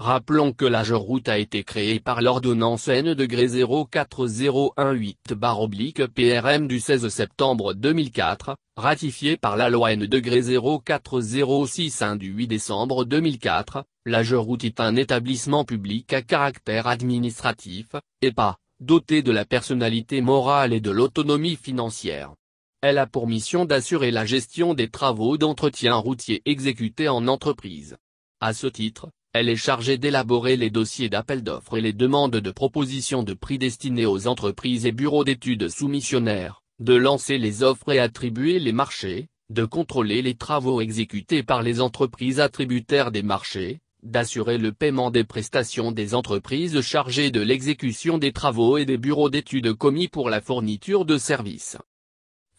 Rappelons que l'AGEROUTE a été créée par l'ordonnance N-04018/PRM du 16 septembre 2004, ratifiée par la loi N-04061 du 8 décembre 2004. L'AGEROUTE est un établissement public à caractère administratif, EPA, doté de la personnalité morale et de l'autonomie financière. Elle a pour mission d'assurer la gestion des travaux d'entretien routier exécutés en entreprise. À ce titre, elle est chargée d'élaborer les dossiers d'appel d'offres et les demandes de propositions de prix destinées aux entreprises et bureaux d'études soumissionnaires, de lancer les offres et attribuer les marchés, de contrôler les travaux exécutés par les entreprises attributaires des marchés, d'assurer le paiement des prestations des entreprises chargées de l'exécution des travaux et des bureaux d'études commis pour la fourniture de services.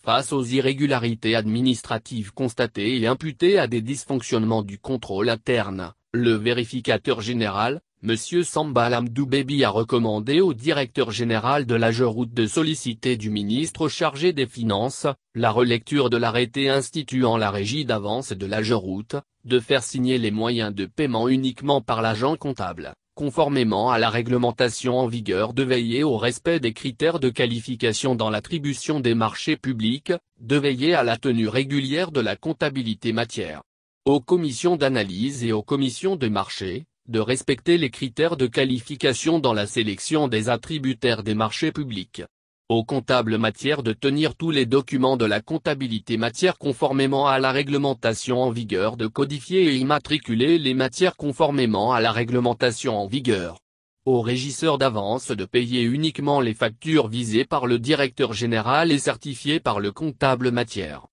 Face aux irrégularités administratives constatées et imputées à des dysfonctionnements du contrôle interne, le vérificateur général, M. Samba Lamdou Baby a recommandé au directeur général de l'AGEROUTE de solliciter du ministre chargé des Finances, la relecture de l'arrêté instituant la régie d'avance de l'AGEROUTE, de faire signer les moyens de paiement uniquement par l'agent comptable, conformément à la réglementation en vigueur, de veiller au respect des critères de qualification dans l'attribution des marchés publics, de veiller à la tenue régulière de la comptabilité matière, aux commissions d'analyse et aux commissions de marché, de respecter les critères de qualification dans la sélection des attributaires des marchés publics. Aux comptables matière de tenir tous les documents de la comptabilité matière conformément à la réglementation en vigueur, de codifier et immatriculer les matières conformément à la réglementation en vigueur. Aux régisseurs d'avance de payer uniquement les factures visées par le directeur général et certifiées par le comptable matière.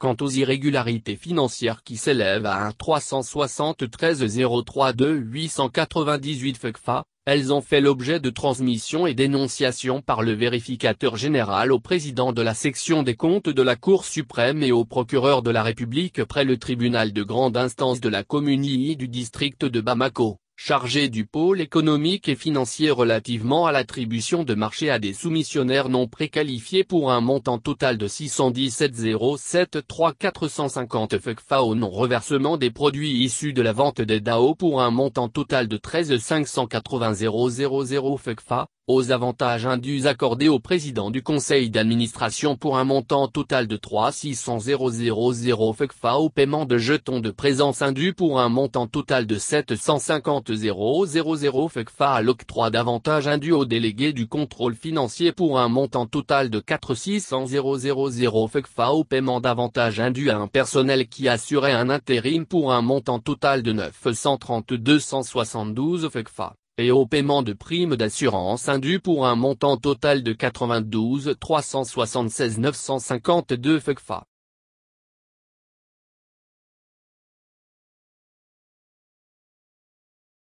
Quant aux irrégularités financières qui s'élèvent à 1 373 032 898 FECFA, elles ont fait l'objet de transmission et dénonciation par le vérificateur général au président de la section des comptes de la Cour suprême et au procureur de la République près le tribunal de grande instance de la commune II du district de Bamako, chargé du pôle économique et financier relativement à l'attribution de marchés à des soumissionnaires non préqualifiés pour un montant total de 617 073 450 FECFA au non-reversement des produits issus de la vente des DAO pour un montant total de 13 580 000 FECFA, aux avantages indus accordés au président du conseil d'administration pour un montant total de 3 600 000 FECFA, au paiement de jetons de présence indus pour un montant total de 750 000 FECFA, à l'octroi d'avantages indus au délégué du contrôle financier pour un montant total de 4 600 000 FECFA, au paiement d'avantages indus à un personnel qui assurait un intérim pour un montant total de 930 272 FECFA. Et au paiement de primes d'assurance indues pour un montant total de 92 376 952 FECFA.